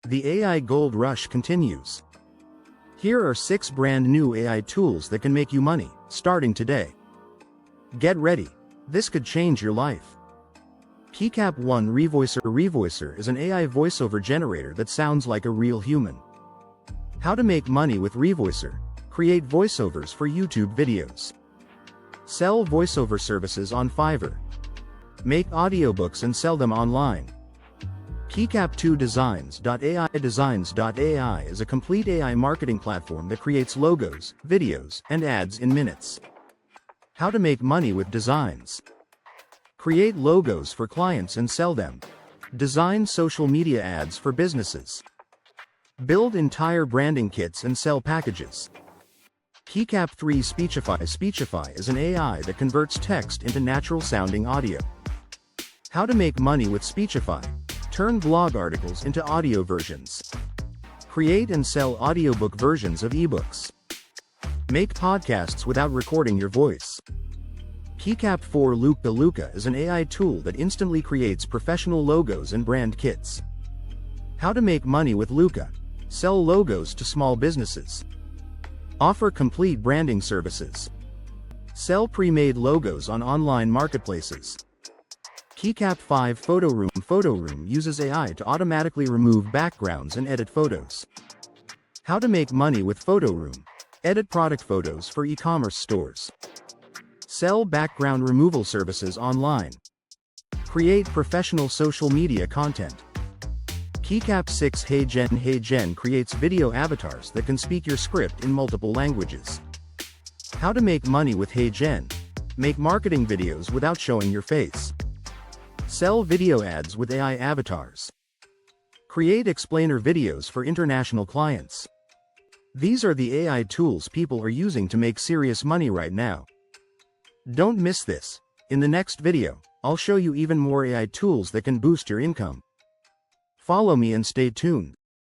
The AI gold rush continues. Here are 6 brand new AI tools that can make you money, starting today. Get ready. This could change your life. PCAP 1 Revoicer. Revoicer is an AI voiceover generator that sounds like a real human. How to make money with Revoicer. Create voiceovers for YouTube videos. Sell voiceover services on Fiverr. Make audiobooks and sell them online. PCAP 2 Designs.ai. Designs.ai is a complete AI marketing platform that creates logos, videos, and ads in minutes. How to make money with Designs. Create logos for clients and sell them. Design social media ads for businesses. Build entire branding kits and sell packages. PCAP 3 Speechify. Speechify is an AI that converts text into natural-sounding audio. How to make money with Speechify. Turn blog articles into audio versions. Create and sell audiobook versions of ebooks. Make podcasts without recording your voice. PCAP 4 Looka. Looka is an AI tool that instantly creates professional logos and brand kits. How to make money with Looka. Sell logos to small businesses. Offer complete branding services. Sell pre-made logos on online marketplaces. PCAP 5 Photo Room. Photo Room uses AI to automatically remove backgrounds and edit photos. How to make money with Photo Room. Edit product photos for e-commerce stores. Sell background removal services online. Create professional social media content. PCAP 6 HeyGen. HeyGen creates video avatars that can speak your script in multiple languages. How to make money with HeyGen. Make marketing videos without showing your face. Sell video ads with AI avatars. Create explainer videos for international clients. These are the AI tools people are using to make serious money right now. Don't miss this. In the next video, I'll show you even more AI tools that can boost your income. Follow me and stay tuned.